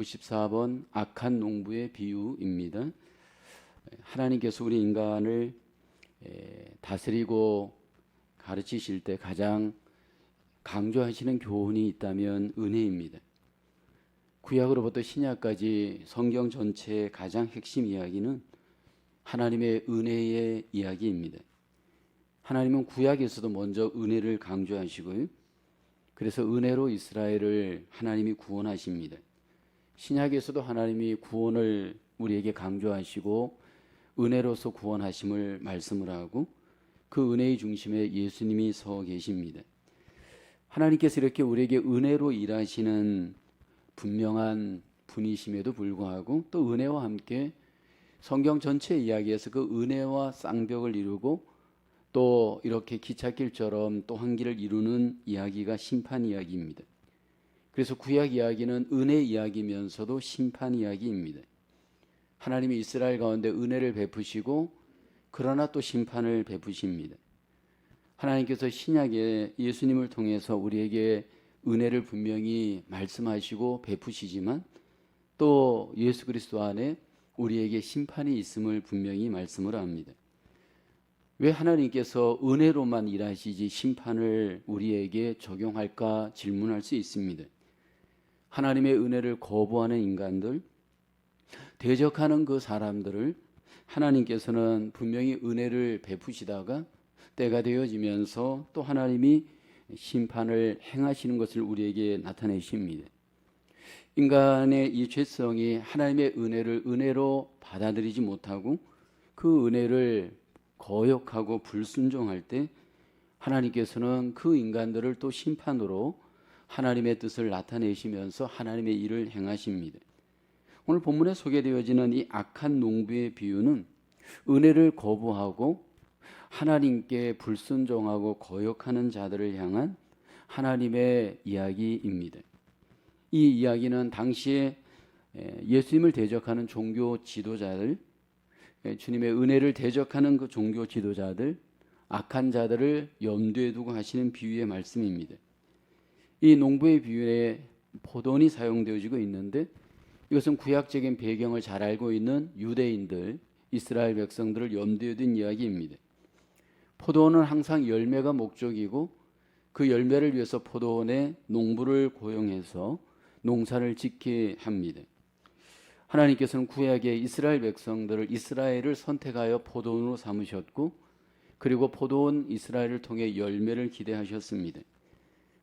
94번 악한 농부의 비유입니다. 하나님께서 우리 인간을 다스리고 가르치실 때 가장 강조하시는 교훈이 있다면 은혜입니다. 구약으로부터 신약까지 성경 전체의 가장 핵심 이야기는 하나님의 은혜의 이야기입니다. 하나님은 구약에서도 먼저 은혜를 강조하시고요. 그래서 은혜로 이스라엘을 하나님이 구원하십니다. 신약에서도 하나님이 구원을 우리에게 강조하시고 은혜로서 구원하심을 말씀을 하고 그 은혜의 중심에 예수님이 서 계십니다. 하나님께서 이렇게 우리에게 은혜로 일하시는 분명한 분이심에도 불구하고 또 은혜와 함께 성경 전체 이야기에서 그 은혜와 쌍벽을 이루고 또 이렇게 기찻길처럼 또 한 길을 이루는 이야기가 심판 이야기입니다. 그래서 구약 이야기는 은혜 이야기면서도 심판 이야기입니다. 하나님이 이스라엘 가운데 은혜를 베푸시고 그러나 또 심판을 베푸십니다. 하나님께서 신약에 예수님을 통해서 우리에게 은혜를 분명히 말씀하시고 베푸시지만 또 예수 그리스도 안에 우리에게 심판이 있음을 분명히 말씀을 합니다. 왜 하나님께서 은혜로만 일하시지 심판을 우리에게 적용할까 질문할 수 있습니다. 하나님의 은혜를 거부하는 인간들, 대적하는 그 사람들을 하나님께서는 분명히 은혜를 베푸시다가 때가 되어지면서 또 하나님이 심판을 행하시는 것을 우리에게 나타내십니다. 인간의 이 죄성이 하나님의 은혜를 은혜로 받아들이지 못하고 그 은혜를 거역하고 불순종할 때 하나님께서는 그 인간들을 또 심판으로 하나님의 뜻을 나타내시면서 하나님의 일을 행하십니다. 오늘 본문에 소개되어지는 이 악한 농부의 비유는 은혜를 거부하고 하나님께 불순종하고 거역하는 자들을 향한 하나님의 이야기입니다. 이 이야기는 당시에 예수님을 대적하는 종교 지도자들, 주님의 은혜를 대적하는 그 종교 지도자들, 악한 자들을 염두에 두고 하시는 비유의 말씀입니다. 이 농부의 비유에 포도원이 사용되어지고 있는데 이것은 구약적인 배경을 잘 알고 있는 유대인들, 이스라엘 백성들을 염두에 둔 이야기입니다. 포도원은 항상 열매가 목적이고 그 열매를 위해서 포도원에 농부를 고용해서 농사를 짓게 합니다. 하나님께서는 구약에 이스라엘 백성들을 이스라엘을 선택하여 포도원으로 삼으셨고 그리고 포도원 이스라엘을 통해 열매를 기대하셨습니다.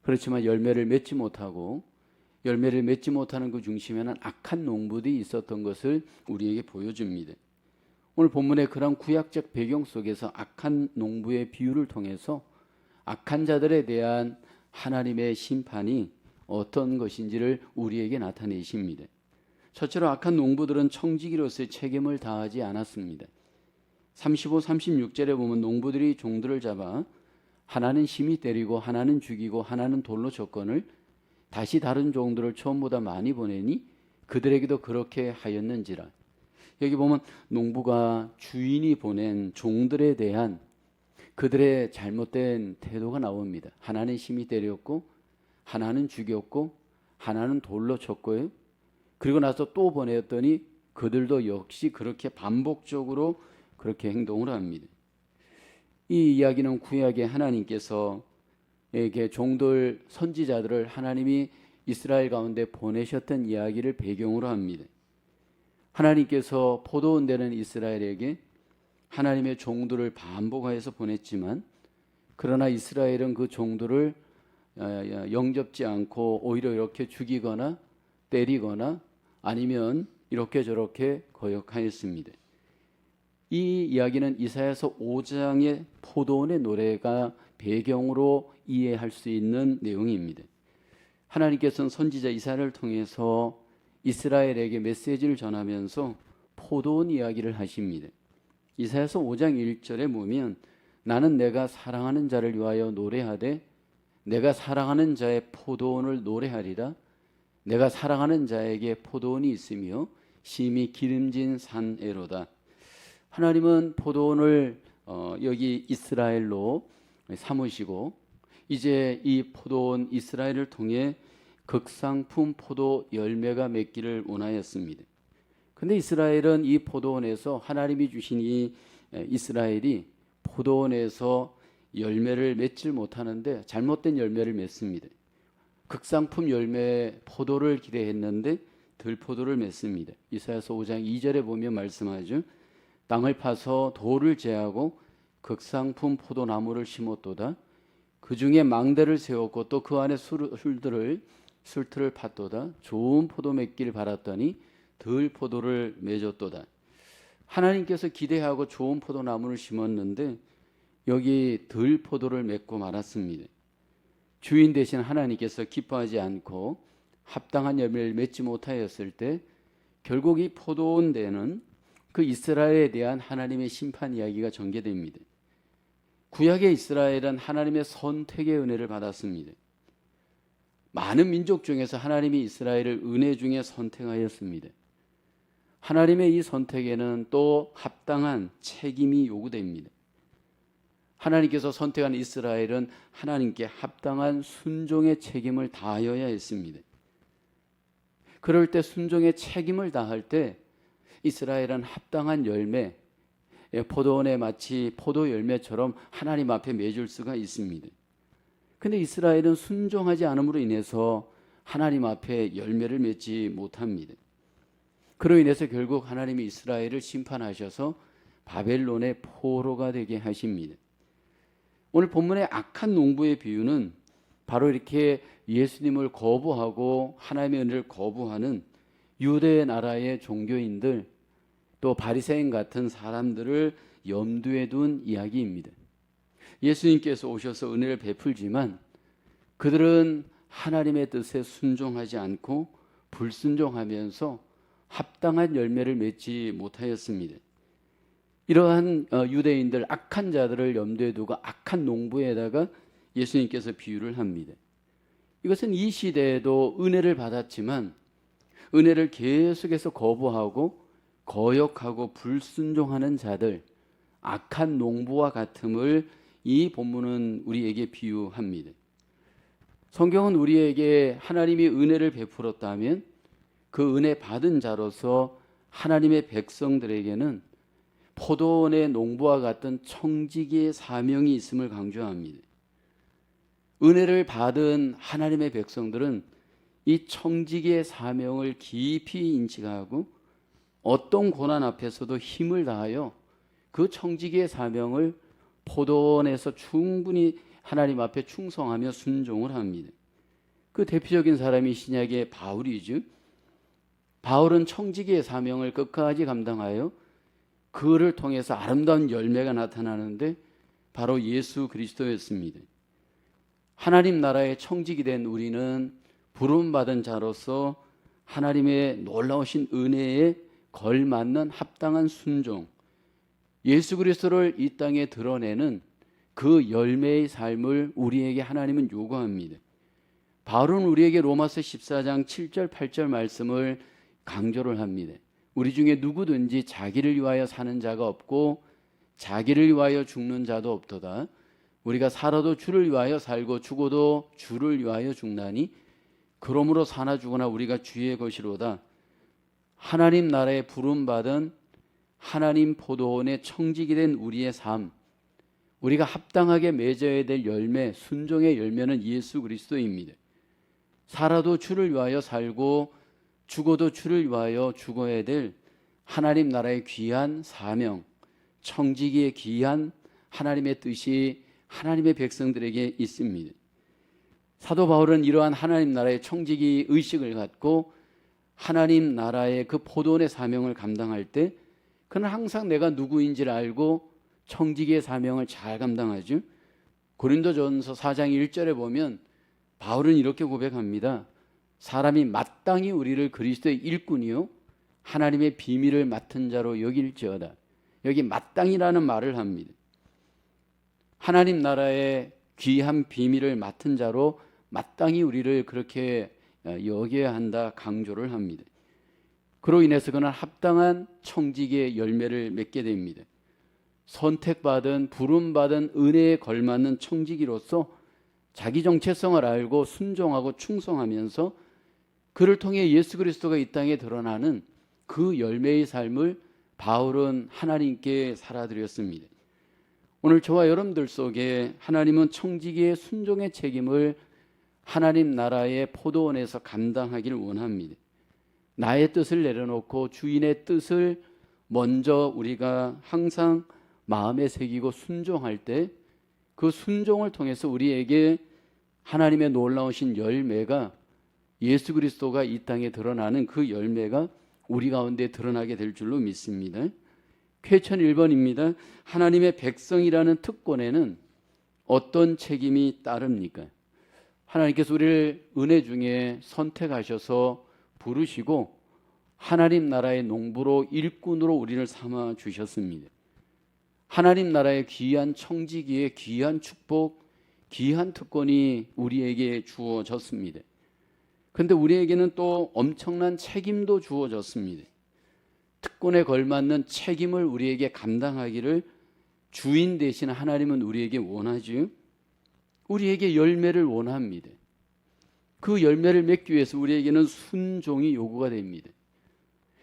그렇지만 열매를 맺지 못하고 열매를 맺지 못하는 그 중심에는 악한 농부들이 있었던 것을 우리에게 보여줍니다. 오늘 본문의 그런 구약적 배경 속에서 악한 농부의 비유를 통해서 악한 자들에 대한 하나님의 심판이 어떤 것인지를 우리에게 나타내십니다. 첫째로 악한 농부들은 청지기로서의 책임을 다하지 않았습니다. 35, 36절에 보면 농부들이 종들을 잡아 하나는 심히 때리고 하나는 죽이고 하나는 돌로 쳤거늘 다시 다른 종들을 처음보다 많이 보내니 그들에게도 그렇게 하였는지라. 여기 보면 농부가 주인이 보낸 종들에 대한 그들의 잘못된 태도가 나옵니다. 하나는 심히 때렸고 하나는 죽였고 하나는 돌로 쳤고요. 그리고 나서 또 보냈더니 그들도 역시 그렇게 반복적으로 그렇게 행동을 합니다. 이 이야기는 구약에 하나님께서 에게 종들 선지자들을 하나님이 이스라엘 가운데 보내셨던 이야기를 배경으로 합니다. 하나님께서 포도원 되는 이스라엘에게 하나님의 종들을 반복하여서 보냈지만 그러나 이스라엘은 그 종들을 영접지 않고 오히려 이렇게 죽이거나 때리거나 아니면 이렇게 저렇게 거역하였습니다. 이 이야기는 이사야서 5장의 포도원의 노래가 배경으로 이해할 수 있는 내용입니다. 하나님께서는 선지자 이사야를 통해서 이스라엘에게 메시지를 전하면서 포도원 이야기를 하십니다. 이사야서 5장 1절에 보면 나는 내가 사랑하는 자를 위하여 노래하되 내가 사랑하는 자의 포도원을 노래하리라. 내가 사랑하는 자에게 포도원이 있으며 심히 기름진 산에로다. 하나님은 포도원을 여기 이스라엘로 삼으시고 이제 이 포도원 이스라엘을 통해 극상품 포도 열매가 맺기를 원하였습니다. 근데 이스라엘은 이 포도원에서 하나님이 주신 이 이스라엘이 포도원에서 열매를 맺질 못하는데 잘못된 열매를 맺습니다. 극상품 열매 포도를 기대했는데 들포도를 맺습니다. 이사야서 5장 2절에 보면 말씀하죠. 땅을 파서 돌을 제하고 극상품 포도나무를 심었도다. 그 중에 망대를 세웠고 또 그 안에 술틀을 팠도다. 좋은 포도 맺기를 바랐더니 들포도를 맺었도다. 하나님께서 기대하고 좋은 포도나무를 심었는데 여기 들포도를 맺고 말았습니다. 주인 되신 하나님께서 기뻐하지 않고 합당한 열매를 맺지 못하였을 때 결국 이 포도원대는 그 이스라엘에 대한 하나님의 심판 이야기가 전개됩니다. 구약의 이스라엘은 하나님의 선택의 은혜를 받았습니다. 많은 민족 중에서 하나님이 이스라엘을 은혜 중에 선택하였습니다. 하나님의 이 선택에는 또 합당한 책임이 요구됩니다. 하나님께서 선택한 이스라엘은 하나님께 합당한 순종의 책임을 다하여야 했습니다. 그럴 때 순종의 책임을 다할 때 이스라엘은 합당한 열매, 포도원에 마치 포도 열매처럼 하나님 앞에 맺을 수가 있습니다. 그런데 이스라엘은 순종하지 않음으로 인해서 하나님 앞에 열매를 맺지 못합니다. 그로 인해서 결국 하나님이 이스라엘을 심판하셔서 바벨론의 포로가 되게 하십니다. 오늘 본문의 악한 농부의 비유는 바로 이렇게 예수님을 거부하고 하나님의 은혜를 거부하는 유대 나라의 종교인들 또 바리새인 같은 사람들을 염두에 둔 이야기입니다. 예수님께서 오셔서 은혜를 베풀지만 그들은 하나님의 뜻에 순종하지 않고 불순종하면서 합당한 열매를 맺지 못하였습니다. 이러한 유대인들 악한 자들을 염두에 두고 악한 농부에다가 예수님께서 비유를 합니다. 이것은 이 시대에도 은혜를 받았지만 은혜를 계속해서 거부하고 거역하고 불순종하는 자들, 악한 농부와 같음을 이 본문은 우리에게 비유합니다. 성경은 우리에게 하나님이 은혜를 베풀었다면 그 은혜 받은 자로서 하나님의 백성들에게는 포도원의 농부와 같은 청지기의 사명이 있음을 강조합니다. 은혜를 받은 하나님의 백성들은 이 청지기의 사명을 깊이 인식하고 어떤 고난 앞에서도 힘을 다하여 그 청지기의 사명을 포도원에서 충분히 하나님 앞에 충성하며 순종을 합니다. 그 대표적인 사람이 신약의 바울이죠. 바울은 청지기의 사명을 끝까지 감당하여 그를 통해서 아름다운 열매가 나타나는데 바로 예수 그리스도였습니다. 하나님 나라의 청지기 된 우리는 부름받은 자로서 하나님의 놀라우신 은혜에 걸맞는 합당한 순종, 예수 그리스도를 이 땅에 드러내는 그 열매의 삶을 우리에게 하나님은 요구합니다. 바울은 우리에게 로마서 14장 7절 8절 말씀을 강조를 합니다. 우리 중에 누구든지 자기를 위하여 사는 자가 없고 자기를 위하여 죽는 자도 없도다. 우리가 살아도 주를 위하여 살고 죽어도 주를 위하여 죽나니 그러므로 사나 죽으나 우리가 주의 것이로다. 하나님 나라에 부름받은 하나님 포도원의 청지기 된 우리의 삶, 우리가 합당하게 맺어야 될 열매, 순종의 열매는 예수 그리스도입니다. 살아도 주를 위하여 살고 죽어도 주를 위하여 죽어야 될 하나님 나라의 귀한 사명, 청지기의 귀한 하나님의 뜻이 하나님의 백성들에게 있습니다. 사도 바울은 이러한 하나님 나라의 청지기 의식을 갖고 하나님 나라의 그 포도원의 사명을 감당할 때 그는 항상 내가 누구인지를 알고 청지기의 사명을 잘 감당하죠. 고린도전서 4장 1절에 보면 바울은 이렇게 고백합니다. 사람이 마땅히 우리를 그리스도의 일꾼이요 하나님의 비밀을 맡은 자로 여길지어다. 여기 마땅이라는 말을 합니다. 하나님 나라의 귀한 비밀을 맡은 자로 마땅히 우리를 그렇게 여겨야 한다 강조를 합니다. 그로 인해서 그는 합당한 청지기의 열매를 맺게 됩니다. 선택받은 부름받은 은혜에 걸맞는 청지기로서 자기 정체성을 알고 순종하고 충성하면서 그를 통해 예수 그리스도가 이 땅에 드러나는 그 열매의 삶을 바울은 하나님께 살아드렸습니다. 오늘 저와 여러분들 속에 하나님은 청지기의 순종의 책임을 하나님 나라의 포도원에서 감당하기를 원합니다. 나의 뜻을 내려놓고 주인의 뜻을 먼저 우리가 항상 마음에 새기고 순종할 때 그 순종을 통해서 우리에게 하나님의 놀라우신 열매가, 예수 그리스도가 이 땅에 드러나는 그 열매가 우리 가운데 드러나게 될 줄로 믿습니다. 퀘천 1번입니다. 하나님의 백성이라는 특권에는 어떤 책임이 따릅니까? 하나님께서 우리를 은혜 중에 선택하셔서 부르시고 하나님 나라의 농부로, 일꾼으로 우리를 삼아 주셨습니다. 하나님 나라의 귀한 청지기의 귀한 축복, 귀한 특권이 우리에게 주어졌습니다. 그런데 우리에게는 또 엄청난 책임도 주어졌습니다. 특권에 걸맞는 책임을 우리에게 감당하기를 주인 되신 하나님은 우리에게 원하지요. 우리에게 열매를 원합니다. 그 열매를 맺기 위해서 우리에게는 순종이 요구가 됩니다.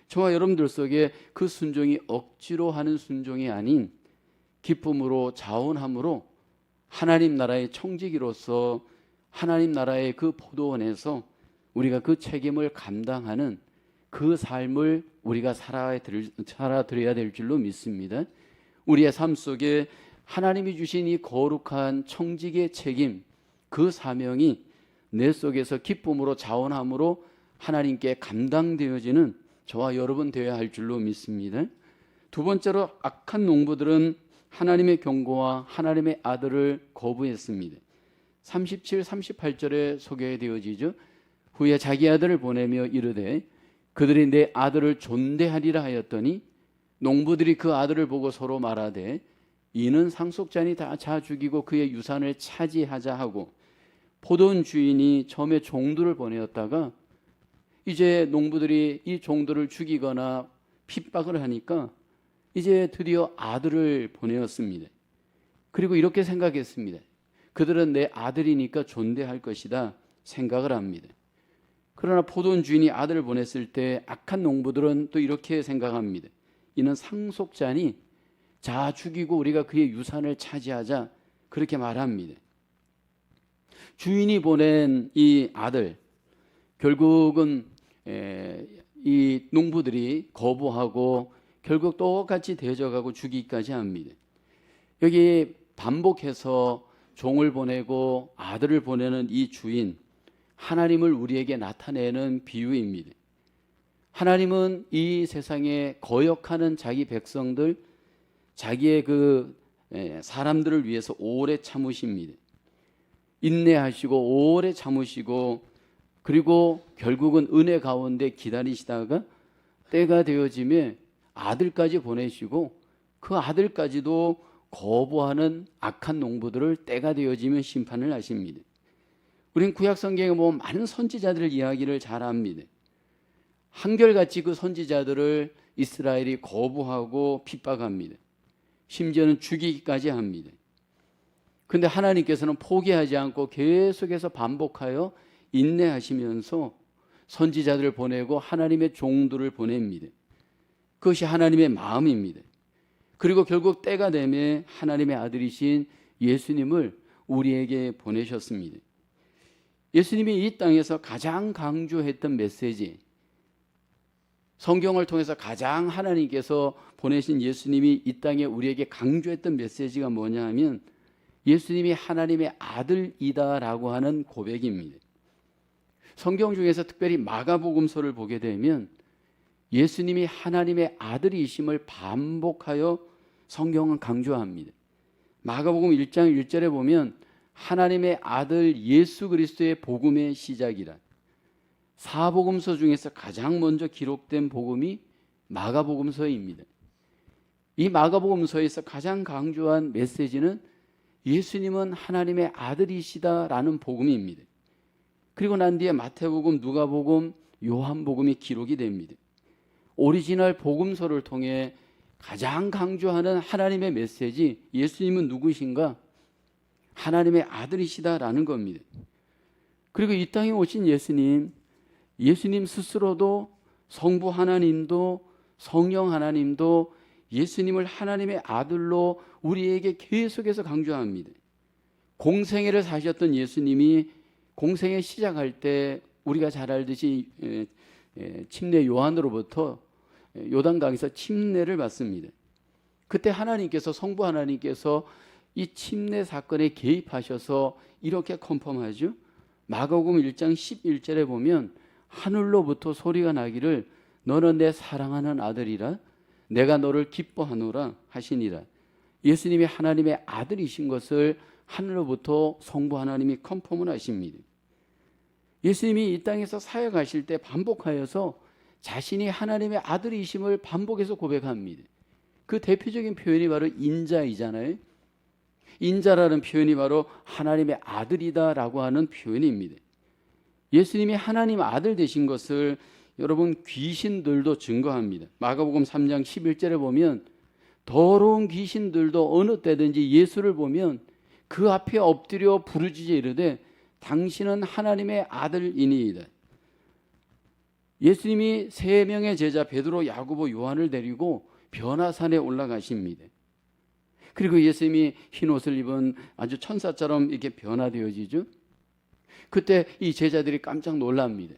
저와 여러분들 속에 그 순종이 억지로 하는 순종이 아닌 기쁨으로, 자원함으로 하나님 나라의 청지기로서 하나님 나라의 그 포도원에서 우리가 그 책임을 감당하는 그 삶을 우리가 살아드려야 될 줄로 믿습니다. 우리의 삶 속에 하나님이 주신 이 거룩한 청지기의 책임, 그 사명이 내 속에서 기쁨으로, 자원함으로 하나님께 감당되어지는 저와 여러분 되어야 할 줄로 믿습니다. 두 번째로, 악한 농부들은 하나님의 경고와 하나님의 아들을 거부했습니다. 37, 38절에 소개되어지죠. 후에 자기 아들을 보내며 이르되 그들이 내 아들을 존대하리라 하였더니 농부들이 그 아들을 보고 서로 말하되 이는 상속자니 다 자 죽이고 그의 유산을 차지하자 하고, 포도원 주인이 처음에 종들을 보내었다가 이제 농부들이 이 종들을 죽이거나 핍박을 하니까 이제 드디어 아들을 보내었습니다. 그리고 이렇게 생각했습니다. 그들은 내 아들이니까 존대할 것이다 생각을 합니다. 그러나 포도원 주인이 아들을 보냈을 때 악한 농부들은 또 이렇게 생각합니다. 이는 상속자니 자 죽이고 우리가 그의 유산을 차지하자, 그렇게 말합니다. 주인이 보낸 이 아들, 결국은 이 농부들이 거부하고 결국 똑같이 대적하고 죽이기까지 합니다. 여기 반복해서 종을 보내고 아들을 보내는 이 주인, 하나님을 우리에게 나타내는 비유입니다. 하나님은 이 세상에 거역하는 자기 백성들, 자기의 그 사람들을 위해서 오래 참으십니다. 인내하시고 오래 참으시고, 그리고 결국은 은혜 가운데 기다리시다가 때가 되어지면 아들까지 보내시고 그 아들까지도 거부하는 악한 농부들을 때가 되어지면 심판을 하십니다. 우린 구약 성경에 보면 많은 선지자들의 이야기를 잘 압니다. 한결같이 그 선지자들을 이스라엘이 거부하고 핍박합니다. 심지어는 죽이기까지 합니다. 그런데 하나님께서는 포기하지 않고 계속해서 반복하여 인내하시면서 선지자들을 보내고 하나님의 종들을 보냅니다. 그것이 하나님의 마음입니다. 그리고 결국 때가 되면 하나님의 아들이신 예수님을 우리에게 보내셨습니다. 예수님이 이 땅에서 가장 강조했던 메시지, 성경을 통해서 가장 하나님께서 보내신 예수님이 이 땅에 우리에게 강조했던 메시지가 뭐냐 하면 예수님이 하나님의 아들이다라고 하는 고백입니다. 성경 중에서 특별히 마가복음서를 보게 되면 예수님이 하나님의 아들이심을 반복하여 성경은 강조합니다. 마가복음 1장 1절에 보면 하나님의 아들 예수 그리스도의 복음의 시작이라, 사복음서 중에서 가장 먼저 기록된 복음이 마가복음서입니다. 이 마가복음서에서 가장 강조한 메시지는 예수님은 하나님의 아들이시다라는 복음입니다. 그리고 난 뒤에 마태복음, 누가복음, 요한복음이 기록이 됩니다. 오리지널 복음서를 통해 가장 강조하는 하나님의 메시지, 예수님은 누구신가? 하나님의 아들이시다라는 겁니다. 그리고 이 땅에 오신 예수님, 예수님 스스로도, 성부 하나님도, 성령 하나님도 예수님을 하나님의 아들로 우리에게 계속해서 강조합니다. 공생애를 사셨던 예수님이 공생애 시작할 때 우리가 잘 알듯이 침례 요한으로부터 요단강에서 침례를 받습니다. 그때 하나님께서, 성부 하나님께서 이 침례 사건에 개입하셔서 이렇게 컨펌하죠. 마가복음 1장 11절에 보면 하늘로부터 소리가 나기를 너는 내 사랑하는 아들이라 내가 너를 기뻐하노라 하시니라. 예수님이 하나님의 아들이신 것을 하늘로부터 성부 하나님이 컨펌을 하십니다. 예수님이 이 땅에서 사역하실 때 반복하여서 자신이 하나님의 아들이심을 반복해서 고백합니다. 그 대표적인 표현이 바로 인자이잖아요. 인자라는 표현이 바로 하나님의 아들이다라고 하는 표현입니다. 예수님이 하나님 아들 되신 것을 여러분 귀신들도 증거합니다. 마가복음 3장 11절에 보면 더러운 귀신들도 어느 때든지 예수를 보면 그 앞에 엎드려 부르짖어 이르되 당신은 하나님의 아들이니이다. 예수님이 세 명의 제자 베드로, 야고보, 요한을 데리고 변화산에 올라가십니다. 그리고 예수님이 흰 옷을 입은 아주 천사처럼 이렇게 변화되어지죠. 그때 이 제자들이 깜짝 놀랍니다.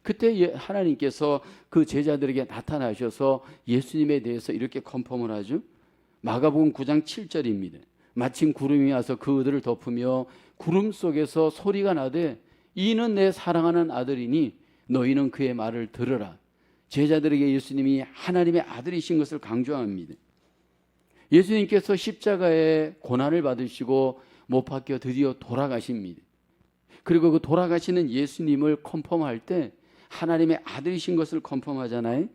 그때 하나님께서 그 제자들에게 나타나셔서 예수님에 대해서 이렇게 컨펌을 하죠. 마가복음 9장 7절입니다. 마침 구름이 와서 그들을 덮으며 구름 속에서 소리가 나되 이는 내 사랑하는 아들이니 너희는 그의 말을 들으라. 제자들에게 예수님이 하나님의 아들이신 것을 강조합니다. 예수님께서 십자가에 고난을 받으시고 못 박혀 드디어 돌아가십니다. 그리고 그 돌아가시는 예수님을 컨펌할 때 하나님의 아들이신 것을 컨펌하잖아요.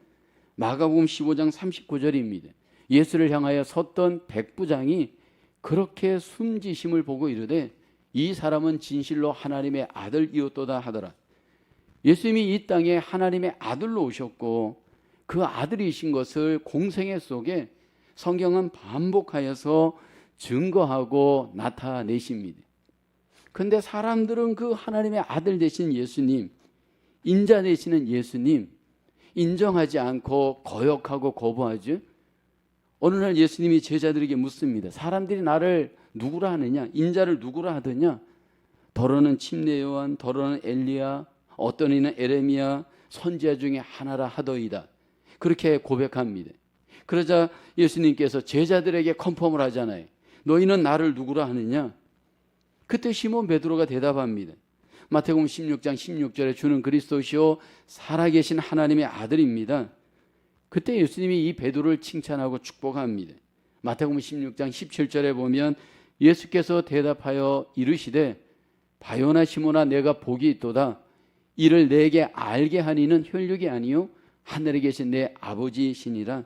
마가복음 15장 39절입니다. 예수를 향하여 섰던 백부장이 그렇게 숨지심을 보고 이르되 이 사람은 진실로 하나님의 아들이었도다 하더라. 예수님이 이 땅에 하나님의 아들로 오셨고 그 아들이신 것을 공생애 속에 성경은 반복하여서 증거하고 나타내십니다. 그런데 사람들은 그 하나님의 아들 되신 예수님, 인자 되시는 예수님 인정하지 않고 거역하고 거부하죠. 어느 날 예수님이 제자들에게 묻습니다. 사람들이 나를 누구라 하느냐? 인자를 누구라 하더냐? 더러는 침례 요한, 더러는 엘리야, 어떤 이는 에레미야, 선지자 중에 하나라 하더이다. 그렇게 고백합니다. 그러자 예수님께서 제자들에게 컨펌을 하잖아요. 너희는 나를 누구라 하느냐? 그때 시몬 베드로가 대답합니다. 마태복음 16장 16절에 주는 그리스도시요 살아계신 하나님의 아들입니다. 그때 예수님이 이 베드로를 칭찬하고 축복합니다. 마태복음 16장 17절에 보면 예수께서 대답하여 이르시되 바요나 시몬아 내가 복이 있도다. 이를 내게 알게 하니는 혈육이 아니요 하늘에 계신 내 아버지시니라.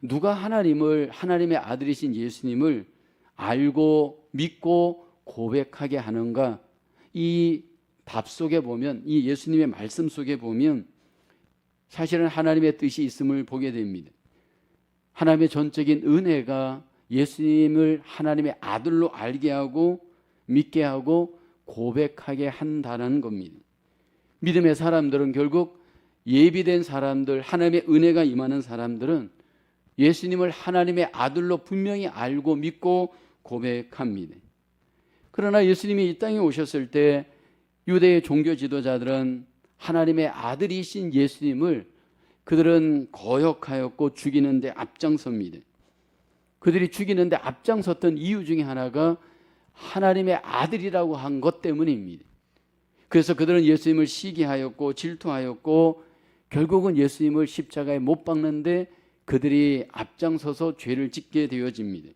누가 하나님의 아들이신 예수님을 알고 믿고 고백하게 하는가? 이 답 속에 보면, 이 예수님의 말씀 속에 보면 사실은 하나님의 뜻이 있음을 보게 됩니다. 하나님의 전적인 은혜가 예수님을 하나님의 아들로 알게 하고 믿게 하고 고백하게 한다는 겁니다. 믿음의 사람들은 결국 예비된 사람들, 하나님의 은혜가 임하는 사람들은 예수님을 하나님의 아들로 분명히 알고 믿고 고백합니다. 그러나 예수님이 이 땅에 오셨을 때 유대의 종교 지도자들은 하나님의 아들이신 예수님을 그들은 거역하였고 죽이는데 앞장섭니다. 그들이 죽이는데 앞장섰던 이유 중에 하나가 하나님의 아들이라고 한 것 때문입니다. 그래서 그들은 예수님을 시기하였고 질투하였고 결국은 예수님을 십자가에 못 박는데 그들이 앞장서서 죄를 짓게 되어집니다.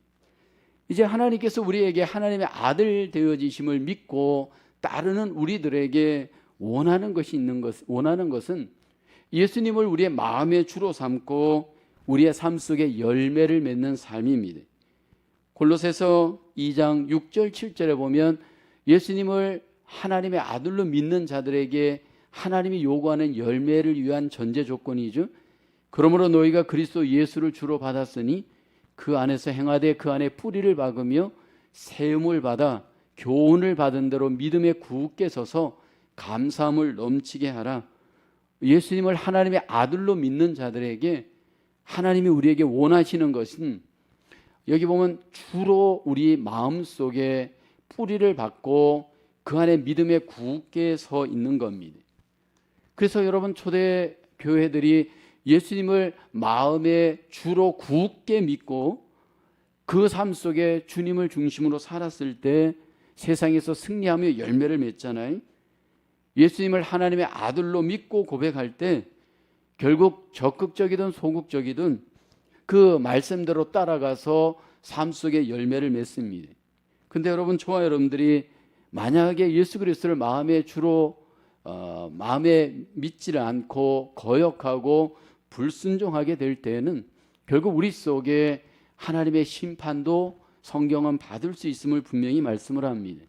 이제 하나님께서 우리에게 하나님의 아들 되어지심을 믿고 따르는 우리들에게 원하는 것은 예수님을 우리의 마음의 주로 삼고 우리의 삶 속에 열매를 맺는 삶입니다. 골로새서 2장 6절 7절에 보면 예수님을 하나님의 아들로 믿는 자들에게 하나님이 요구하는 열매를 위한 전제 조건이죠. 그러므로 너희가 그리스도 예수를 주로 받았으니 그 안에서 행하되 그 안에 뿌리를 박으며 세움을 받아 교훈을 받은 대로 믿음에 굳게 서서 감사함을 넘치게 하라. 예수님을 하나님의 아들로 믿는 자들에게 하나님이 우리에게 원하시는 것은 여기 보면 주로 우리 마음속에 뿌리를 받고 그 안에 믿음에 굳게 서 있는 겁니다. 그래서 여러분 초대 교회들이 예수님을 마음에 주로 굳게 믿고 그 삶 속에 주님을 중심으로 살았을 때 세상에서 승리하며 열매를 맺잖아요. 예수님을 하나님의 아들로 믿고 고백할 때 결국 적극적이든 소극적이든 그 말씀대로 따라가서 삶 속에 열매를 맺습니다. 근데 여러분, 저와 여러분들이 만약에 예수 그리스도를 마음에 주로 마음에 믿지를 않고 거역하고 불순종하게 될 때에는 결국 우리 속에 하나님의 심판도 성경은 받을 수 있음을 분명히 말씀을 합니다.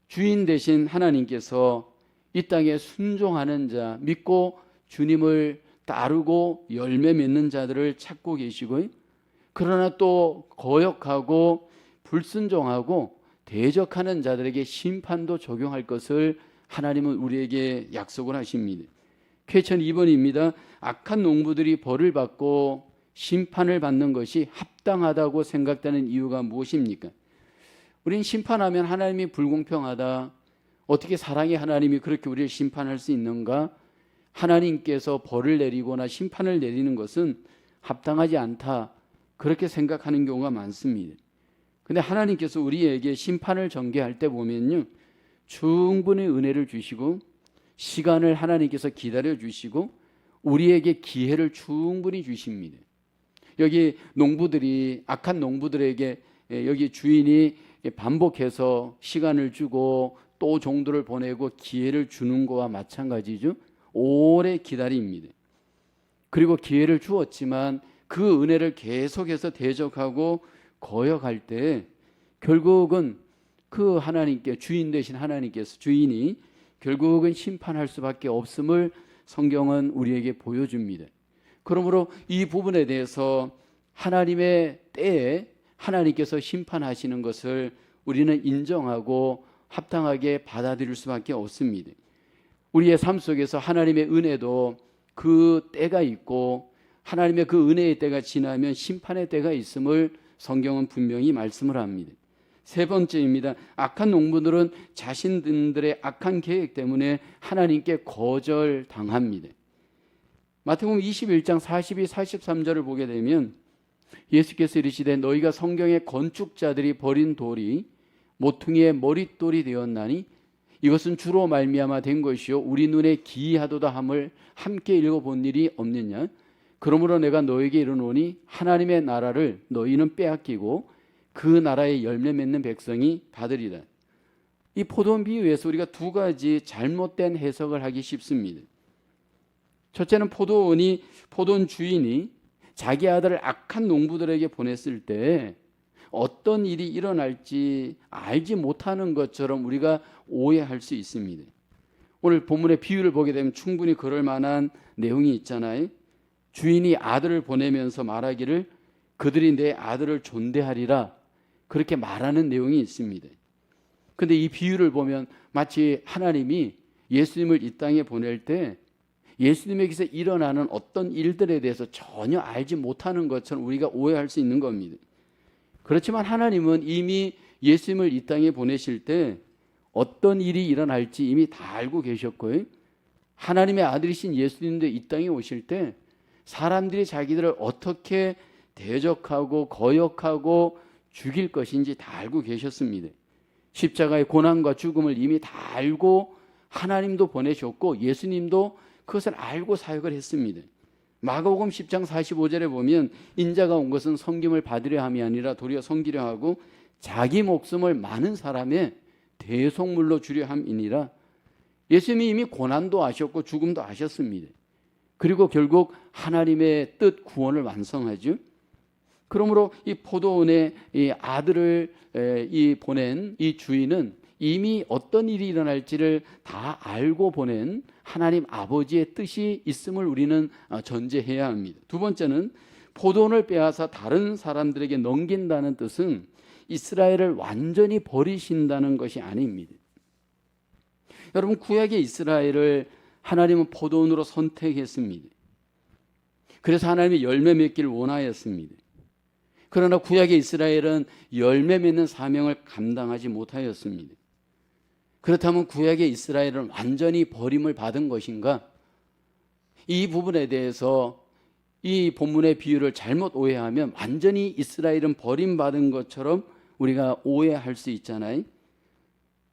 주인 되신 하나님께서 이 땅에 순종하는 자, 믿고 주님을 따르고 열매 맺는 자들을 찾고 계시고요. 그러나 또 거역하고 불순종하고 대적하는 자들에게 심판도 적용할 것을 하나님은 우리에게 약속을 하십니다. 퀘천 2번입니다. 악한 농부들이 벌을 받고 심판을 받는 것이 합당하다고 생각되는 이유가 무엇입니까? 우린 심판하면 하나님이 불공평하다, 어떻게 사랑의 하나님이 그렇게 우리를 심판할 수 있는가? 하나님께서 벌을 내리거나 심판을 내리는 것은 합당하지 않다, 그렇게 생각하는 경우가 많습니다. 근데 하나님께서 우리에게 심판을 전개할 때 보면요, 충분히 은혜를 주시고 시간을 하나님께서 기다려 주시고 우리에게 기회를 충분히 주십니다. 여기 농부들이, 악한 농부들에게 여기 주인이 반복해서 시간을 주고 또 종들을 보내고 기회를 주는 거와 마찬가지죠. 오래 기다립니다. 그리고 기회를 주었지만 그 은혜를 계속해서 대적하고 거역할 때 결국은 그 하나님께, 주인 되신 하나님께서, 주인이 결국은 심판할 수밖에 없음을 성경은 우리에게 보여줍니다. 그러므로 이 부분에 대해서 하나님의 때에 하나님께서 심판하시는 것을 우리는 인정하고 합당하게 받아들일 수밖에 없습니다. 우리의 삶 속에서 하나님의 은혜도 그 때가 있고 하나님의 그 은혜의 때가 지나면 심판의 때가 있음을 성경은 분명히 말씀을 합니다. 세 번째입니다. 악한 농부들은 자신들의 악한 계획 때문에 하나님께 거절당합니다. 마태복음 21장 42, 43절을 보게 되면 예수께서 이르시되 너희가 성경의 건축자들이 버린 돌이 모퉁이의 머릿돌이 되었나니 이것은 주로 말미암아 된 것이요 우리 눈에 기이하도다 함을 함께 읽어본 일이 없느냐. 그러므로 내가 너에게 이르노니 하나님의 나라를 너희는 빼앗기고 그 나라의 열매 맺는 백성이 받으리라. 이 포도원 비유에서 우리가 두 가지 잘못된 해석을 하기 쉽습니다. 첫째는 포도원 주인이 자기 아들을 악한 농부들에게 보냈을 때 어떤 일이 일어날지 알지 못하는 것처럼 우리가 오해할 수 있습니다. 오늘 본문의 비유를 보게 되면 충분히 그럴 만한 내용이 있잖아요. 주인이 아들을 보내면서 말하기를 그들이 내 아들을 존대하리라, 그렇게 말하는 내용이 있습니다. 그런데 이 비유를 보면 마치 하나님이 예수님을 이 땅에 보낼 때 예수님에게서 일어나는 어떤 일들에 대해서 전혀 알지 못하는 것처럼 우리가 오해할 수 있는 겁니다. 그렇지만 하나님은 이미 예수님을 이 땅에 보내실 때 어떤 일이 일어날지 이미 다 알고 계셨고요. 하나님의 아들이신 예수님도 이 땅에 오실 때 사람들이 자기들을 어떻게 대적하고 거역하고 죽일 것인지 다 알고 계셨습니다. 십자가의 고난과 죽음을 이미 다 알고 하나님도 보내셨고 예수님도 그것을 알고 사역을 했습니다. 마가복음 10장 45절에 보면 인자가 온 것은 섬김을 받으려 함이 아니라 도리어 섬기려 하고 자기 목숨을 많은 사람의 대속물로 주려 함이니라. 예수님이 이미 고난도 아셨고 죽음도 아셨습니다. 그리고 결국 하나님의 뜻 구원을 완성하죠. 그러므로 이 포도원에 이 아들을 보낸 이 주인은 이미 어떤 일이 일어날지를 다 알고 보낸 하나님 아버지의 뜻이 있음을 우리는 전제해야 합니다. 두 번째는 포도원을 빼앗아 다른 사람들에게 넘긴다는 뜻은 이스라엘을 완전히 버리신다는 것이 아닙니다. 여러분, 구약의 이스라엘을 하나님은 포도원으로 선택했습니다. 그래서 하나님이 열매 맺기를 원하였습니다. 그러나 구약의 이스라엘은 열매 맺는 사명을 감당하지 못하였습니다. 그렇다면 구약의 이스라엘은 완전히 버림을 받은 것인가? 이 부분에 대해서 이 본문의 비유를 잘못 오해하면 완전히 이스라엘은 버림받은 것처럼 우리가 오해할 수 있잖아요.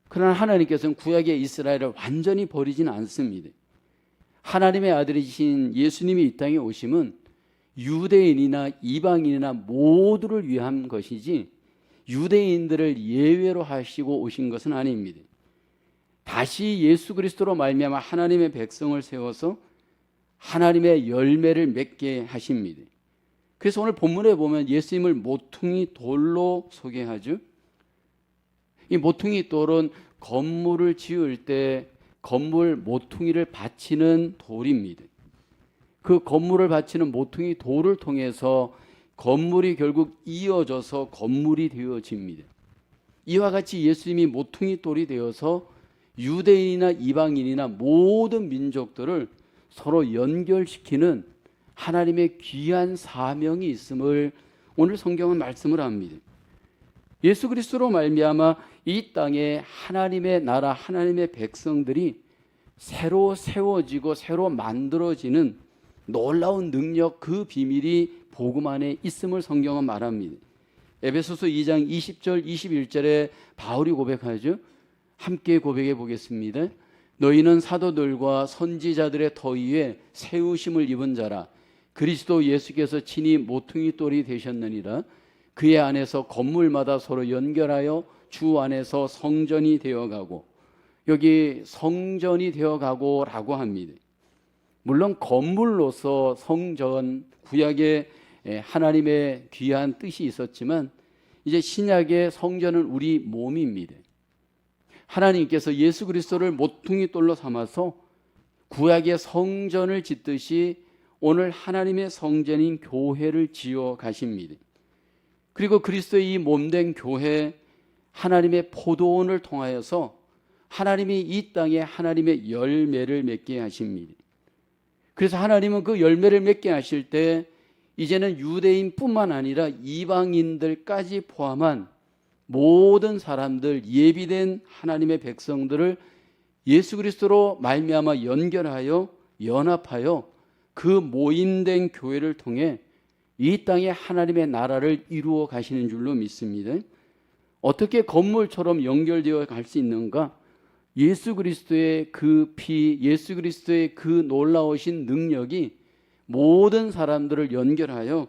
그러나 하나님께서는 구약의 이스라엘을 완전히 버리지는 않습니다. 하나님의 아들이신 예수님이 이 땅에 오심은 유대인이나 이방인이나 모두를 위한 것이지 유대인들을 예외로 하시고 오신 것은 아닙니다. 다시 예수 그리스도로 말미암아 하나님의 백성을 세워서 하나님의 열매를 맺게 하십니다. 그래서 오늘 본문에 보면 예수님을 모퉁이 돌로 소개하죠. 이 모퉁이 돌은 건물을 지을 때 건물 모퉁이를 받치는 돌입니다. 그 건물을 받치는 모퉁이 돌을 통해서 건물이 결국 이어져서 건물이 되어집니다. 이와 같이 예수님이 모퉁이 돌이 되어서 유대인이나 이방인이나 모든 민족들을 서로 연결시키는 하나님의 귀한 사명이 있음을 오늘 성경은 말씀을 합니다. 예수 그리스도로 말미암아 이 땅에 하나님의 나라, 하나님의 백성들이 새로 세워지고 새로 만들어지는 놀라운 능력, 그 비밀이 복음 안에 있음을 성경은 말합니다. 에베소서 2장 20절 21절에 바울이 고백하죠. 함께 고백해 보겠습니다. 너희는 사도들과 선지자들의 터 위에 세우심을 입은 자라. 그리스도 예수께서 친히 모퉁이 돌이 되셨느니라. 그의 안에서 건물마다 서로 연결하여 주 안에서 성전이 되어가고, 여기 성전이 되어가고 라고 합니다. 물론 건물로서 성전, 구약에 하나님의 귀한 뜻이 있었지만 이제 신약의 성전은 우리 몸입니다. 하나님께서 예수 그리스도를 모퉁이 돌로 삼아서 구약의 성전을 짓듯이 오늘 하나님의 성전인 교회를 지어 가십니다. 그리고 그리스도의 이 몸된 교회, 하나님의 포도원을 통하여서 하나님이 이 땅에 하나님의 열매를 맺게 하십니다. 그래서 하나님은 그 열매를 맺게 하실 때 이제는 유대인뿐만 아니라 이방인들까지 포함한 모든 사람들, 예비된 하나님의 백성들을 예수 그리스도로 말미암아 연결하여 연합하여 그 모임된 교회를 통해 이 땅에 하나님의 나라를 이루어 가시는 줄로 믿습니다. 어떻게 건물처럼 연결되어 갈 수 있는가? 예수 그리스도의 그 피, 예수 그리스도의 그 놀라우신 능력이 모든 사람들을 연결하여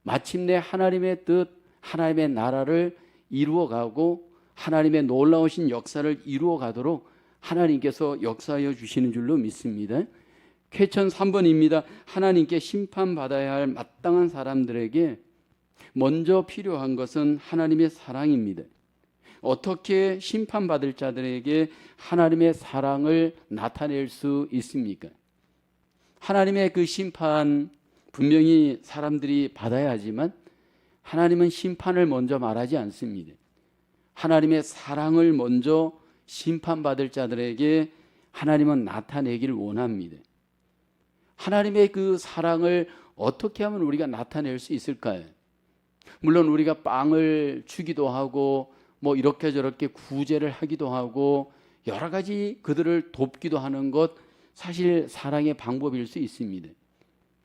마침내 하나님의 뜻, 하나님의 나라를 이루어가고 하나님의 놀라우신 역사를 이루어가도록 하나님께서 역사하여 주시는 줄로 믿습니다. 쾌천 3번입니다. 하나님께 심판받아야 할 마땅한 사람들에게 먼저 필요한 것은 하나님의 사랑입니다. 어떻게 심판받을 자들에게 하나님의 사랑을 나타낼 수 있습니까? 하나님의 그 심판 분명히 사람들이 받아야 하지만 하나님은 심판을 먼저 말하지 않습니다. 하나님의 사랑을 먼저 심판받을 자들에게 하나님은 나타내기를 원합니다. 하나님의 그 사랑을 어떻게 하면 우리가 나타낼 수 있을까요? 물론 우리가 빵을 주기도 하고 뭐 이렇게 저렇게 구제를 하기도 하고 여러 가지 그들을 돕기도 하는 것, 사실 사랑의 방법일 수 있습니다.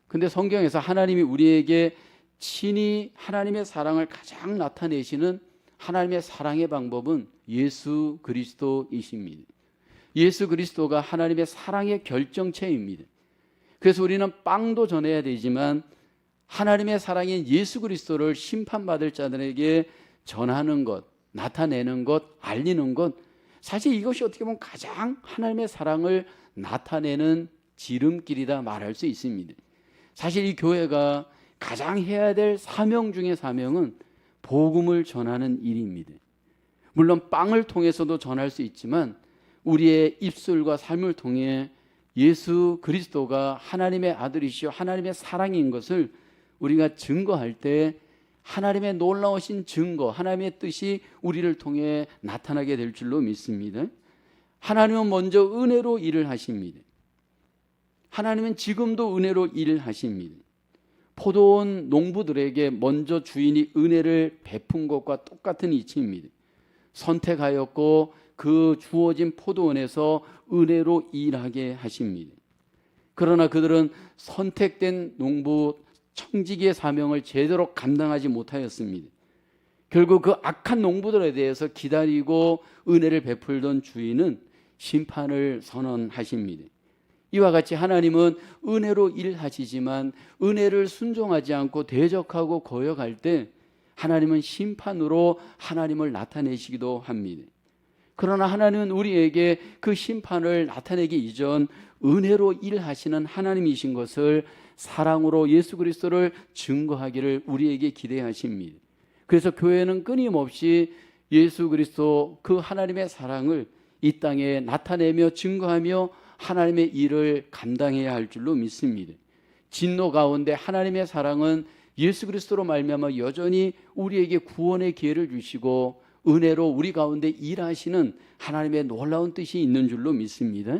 근데 성경에서 하나님이 우리에게 친히 하나님의 사랑을 가장 나타내시는 하나님의 사랑의 방법은 예수 그리스도이십니다. 예수 그리스도가 하나님의 사랑의 결정체입니다. 그래서 우리는 빵도 전해야 되지만 하나님의 사랑인 예수 그리스도를 심판받을 자들에게 전하는 것, 나타내는 것, 알리는 것, 사실 이것이 어떻게 보면 가장 하나님의 사랑을 나타내는 지름길이다 말할 수 있습니다. 사실 이 교회가 가장 해야 될 사명 중의 사명은 복음을 전하는 일입니다. 물론 빵을 통해서도 전할 수 있지만 우리의 입술과 삶을 통해 예수 그리스도가 하나님의 아들이시오 하나님의 사랑인 것을 우리가 증거할 때 하나님의 놀라우신 증거, 하나님의 뜻이 우리를 통해 나타나게 될 줄로 믿습니다. 하나님은 먼저 은혜로 일을 하십니다. 하나님은 지금도 은혜로 일을 하십니다. 포도원 농부들에게 먼저 주인이 은혜를 베푼 것과 똑같은 이치입니다. 선택하였고 그 주어진 포도원에서 은혜로 일하게 하십니다. 그러나 그들은 선택된 농부 청지기의 사명을 제대로 감당하지 못하였습니다. 결국 그 악한 농부들에 대해서 기다리고 은혜를 베풀던 주인은 심판을 선언하십니다. 이와 같이 하나님은 은혜로 일하시지만 은혜를 순종하지 않고 대적하고 거역할 때 하나님은 심판으로 하나님을 나타내시기도 합니다. 그러나 하나님은 우리에게 그 심판을 나타내기 이전 은혜로 일하시는 하나님이신 것을 사랑으로 예수 그리스도를 증거하기를 우리에게 기대하십니다. 그래서 교회는 끊임없이 예수 그리스도 그 하나님의 사랑을 이 땅에 나타내며 증거하며 하나님의 일을 감당해야 할 줄로 믿습니다. 진노 가운데 하나님의 사랑은 예수 그리스도로 말미암아 여전히 우리에게 구원의 기회를 주시고 은혜로 우리 가운데 일하시는 하나님의 놀라운 뜻이 있는 줄로 믿습니다.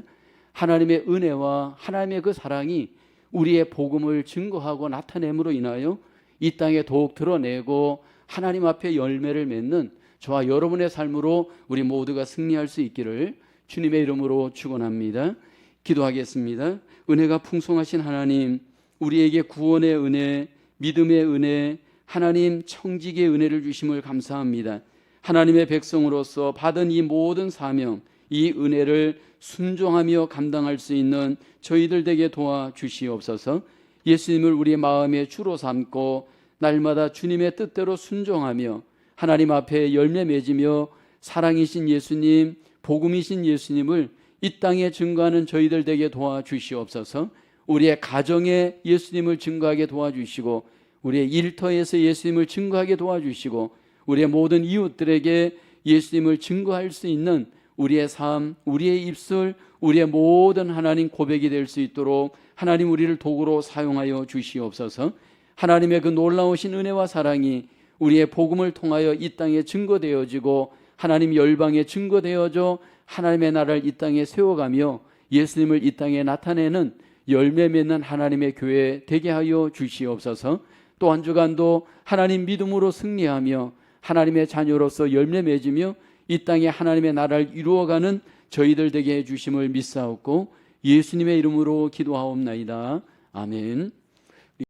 하나님의 은혜와 하나님의 그 사랑이 우리의 복음을 증거하고 나타냄으로 인하여 이 땅에 더욱 드러내고 하나님 앞에 열매를 맺는 저와 여러분의 삶으로 우리 모두가 승리할 수 있기를 주님의 이름으로 축원합니다. 기도하겠습니다. 은혜가 풍성하신 하나님, 우리에게 구원의 은혜, 믿음의 은혜, 하나님 청지기의 은혜를 주심을 감사합니다. 하나님의 백성으로서 받은 이 모든 사명, 이 은혜를 순종하며 감당할 수 있는 저희들 되게 도와주시옵소서. 예수님을 우리의 마음의 주로 삼고 날마다 주님의 뜻대로 순종하며 하나님 앞에 열매 맺으며 사랑이신 예수님, 복음이신 예수님을 이 땅에 증거하는 저희들 되게 도와주시옵소서. 우리의 가정에 예수님을 증거하게 도와주시고 우리의 일터에서 예수님을 증거하게 도와주시고 우리의 모든 이웃들에게 예수님을 증거할 수 있는 우리의 삶, 우리의 입술, 우리의 모든 하나님 고백이 될 수 있도록 하나님 우리를 도구로 사용하여 주시옵소서. 하나님의 그 놀라우신 은혜와 사랑이 우리의 복음을 통하여 이 땅에 증거되어지고 하나님 열방에 증거되어져 하나님의 나라를 이 땅에 세워가며 예수님을 이 땅에 나타내는 열매 맺는 하나님의 교회 되게 하여 주시옵소서. 또 한 주간도 하나님 믿음으로 승리하며 하나님의 자녀로서 열매 맺으며 이 땅에 하나님의 나라를 이루어가는 저희들 되게 해주심을 믿사옵고 예수님의 이름으로 기도하옵나이다. 아멘.